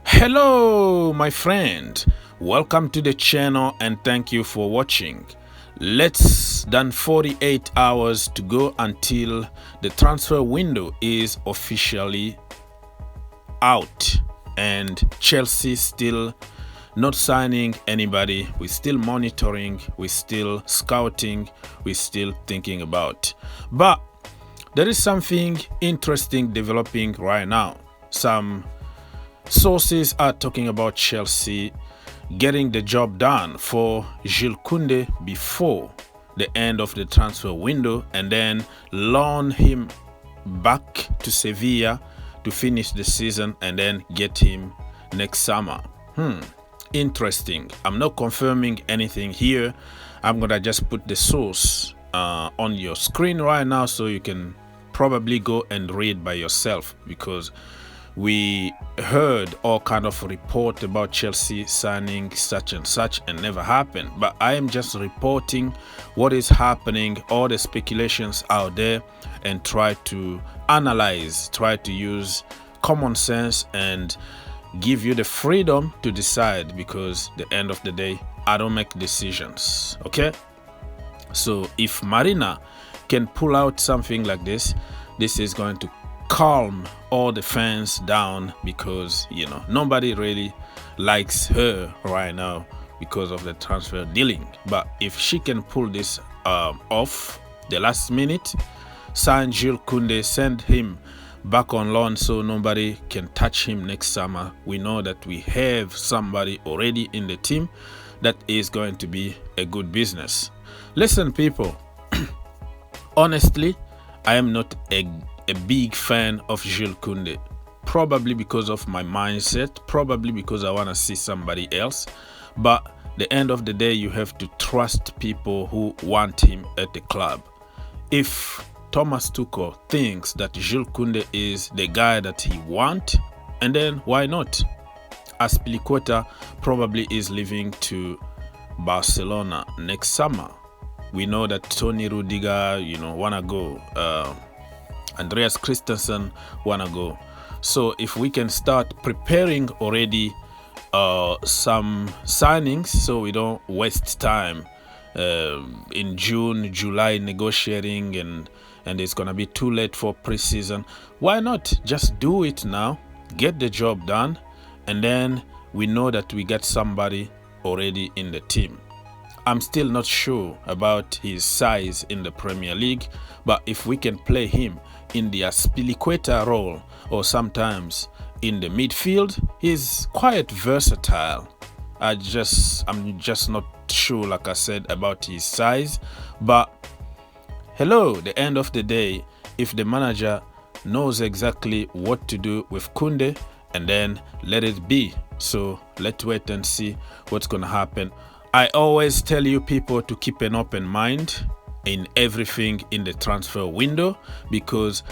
Hello my friend, welcome to the channel and thank you for watching. Less than 48 hours to go until the transfer window is officially out and Chelsea still not signing anybody. We're still monitoring, we're still scouting, we're still thinking about. But there is something interesting developing right now. Some sources are talking about Chelsea getting the job done for Jules Kounde before the end of the transfer window and then loan him back to Sevilla to finish the season and then get him next summer. Interesting. I'm not confirming anything here. I'm gonna just put the source on your screen right now so you can probably go and read by yourself, because we heard all kind of report about Chelsea signing such and such and never happened. But I am just reporting what is happening, all the speculations out there, and try to analyze, try to use common sense and give you the freedom to decide, because at the end of the day, I don't make decisions, okay? So if Marina can pull out something like this is going to calm all the fans down, because you know nobody really likes her right now because of the transfer dealing. But if she can pull this off the last minute, sign Jules Kounde, send him back on loan so nobody can touch him next summer, we know that we have somebody already in the team that is going to be a good business. Listen people, honestly I am not a big fan of Jules Kounde, probably because of my mindset, probably because I want to see somebody else. But the end of the day, you have to trust people who want him at the club. If Thomas Tuchel thinks that Jules Kounde is the guy that he wants, and then why not? Azpilicueta probably is leaving to Barcelona next summer. We know that Tony Rudiger, wanna go. Andreas Christensen wanna go. So if we can start preparing already some signings, so we don't waste time in June, July negotiating, and it's gonna be too late for preseason. Why not just do it now, get the job done, and then we know that we get somebody already in the team. I'm still not sure about his size in the Premier League, but if we can play him in the Azpilicueta role or sometimes in the midfield, he's quite versatile. I'm just not sure, like I said, about his size. But hello, the end of the day, if the manager knows exactly what to do with Kounde, and then let it be. So let's wait and see what's gonna happen. I always tell you people to keep an open mind in everything in the transfer window, because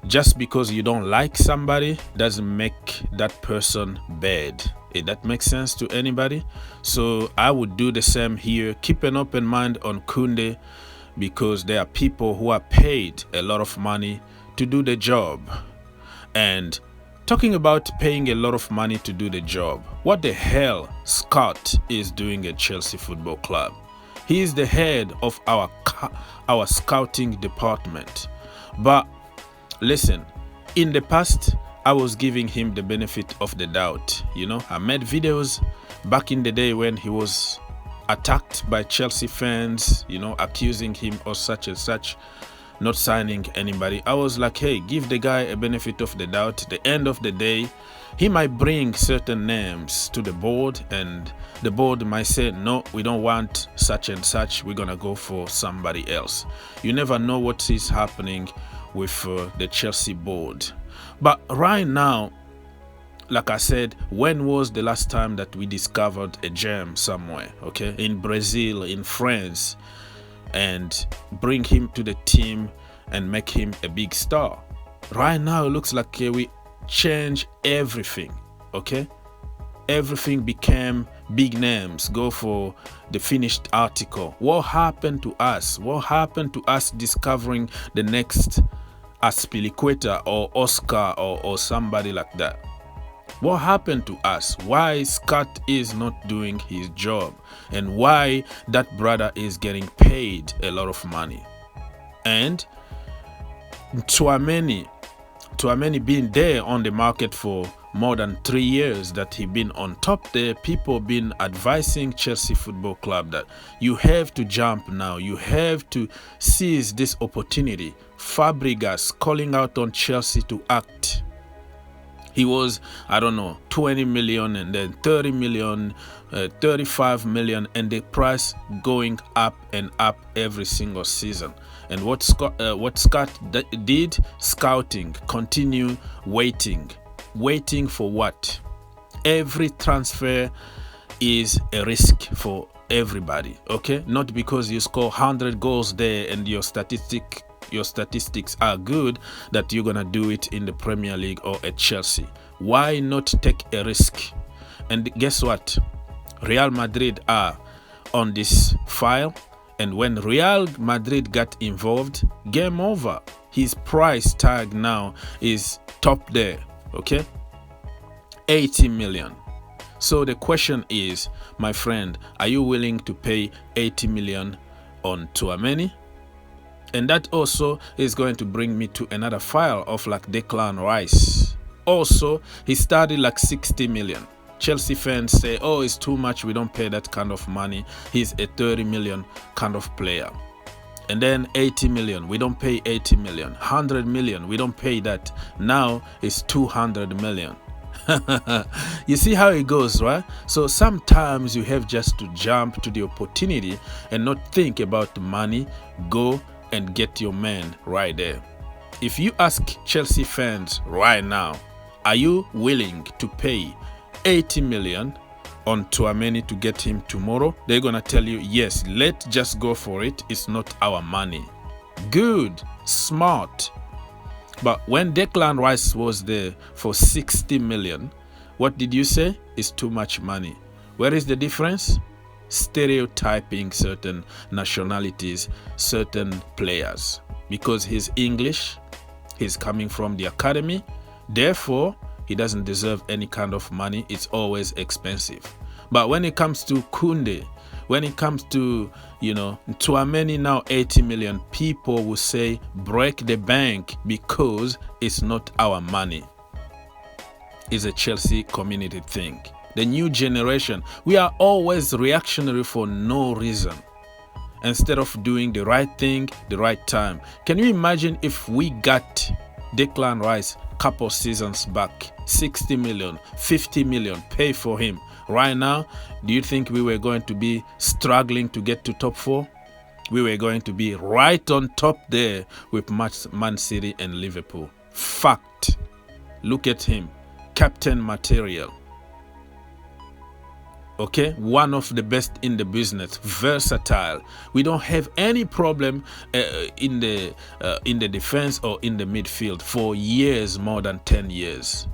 just because you don't like somebody doesn't make that person bad. That makes sense to anybody? So I would do the same here. Keep an open mind on Kounde, because there are people who are paid a lot of money to do the job. And talking about paying a lot of money to do the job, what the hell Scott is doing at Chelsea Football Club? He is the head of our scouting department. But listen, in the past, I was giving him the benefit of the doubt. I made videos back in the day when he was attacked by Chelsea fans, accusing him of such and such, not signing anybody. I was like, hey, give the guy a benefit of the doubt. At the end of the day, he might bring certain names to the board, and the board might say, no, we don't want such and such, we're gonna go for somebody else. You never know what is happening with the Chelsea board. But right now, like I said, when was the last time that we discovered a gem somewhere, okay? In Brazil, in France, and bring him to the team and make him a big star. Right now, it looks like we change everything, okay? Everything became big names, go for the finished article. What happened to us? What happened to us discovering the next Aspilicueta or Oscar or somebody like that. What happened to us? Why Scott is not doing his job, and why that brother is getting paid a lot of money? And Tchouameni being there on the market for more than 3 years that he been on top there, people been advising Chelsea Football Club that you have to jump now, you have to seize this opportunity. Fabregas calling out on Chelsea to act. He was, I don't know, 20 million and then 30 million, 35 million, and the price going up and up every single season. And what Scott did, scouting, continue waiting for what? Every transfer is a risk for everybody, okay? Not because you score 100 goals there and your statistics are good that you're gonna do it in the Premier League or at Chelsea. Why not take a risk? And guess what? Real Madrid are on this file, and when Real Madrid got involved, game over. His price tag now is top there, okay? 80 million. So the question is, my friend, are you willing to pay 80 million on Tchouameni? And that also is going to bring me to another file of like Declan Rice. Also, he started like 60 million. Chelsea fans say, oh, it's too much, we don't pay that kind of money. He's a 30 million kind of player. And then 80 million, we don't pay 80 million. 100 million, we don't pay that. Now it's 200 million. You see how it goes, right? So sometimes you have just to jump to the opportunity and not think about the money. Go and get your man right there. If you ask Chelsea fans right now, are you willing to pay 80 million on Tchouameni to get him tomorrow? They're gonna tell you, yes, let's just go for it. It's not our money. Good, smart. But when Declan Rice was there for 60 million, what did you say? It's too much money. Where is the difference? Stereotyping certain nationalities, certain players. Because he's English, he's coming from the academy, therefore he doesn't deserve any kind of money. It's always expensive. But when it comes to Kounde, when it comes to, Tchouameni now 80 million, people will say break the bank because it's not our money. It's a Chelsea community thing. The new generation, we are always reactionary for no reason, instead of doing the right thing the right time. Can you imagine if we got Declan Rice couple seasons back, 60 million, 50 million, pay for him? Right now, do you think we were going to be struggling to get to top 4? We were going to be right on top there with Man City and Liverpool. Fact. Look at him. Captain material. Okay, one of the best in the business, versatile. We don't have any problem in the defense or in the midfield for years, more than 10 years.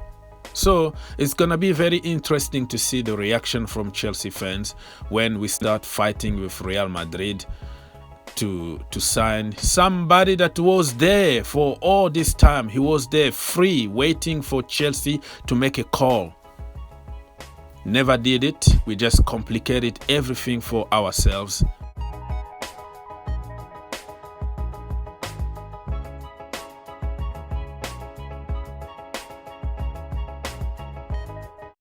So it's gonna be very interesting to see the reaction from Chelsea fans when we start fighting with Real Madrid to sign somebody that was there for all this time. He was there free, waiting for Chelsea to make a call. Never did it. We just complicated everything for ourselves.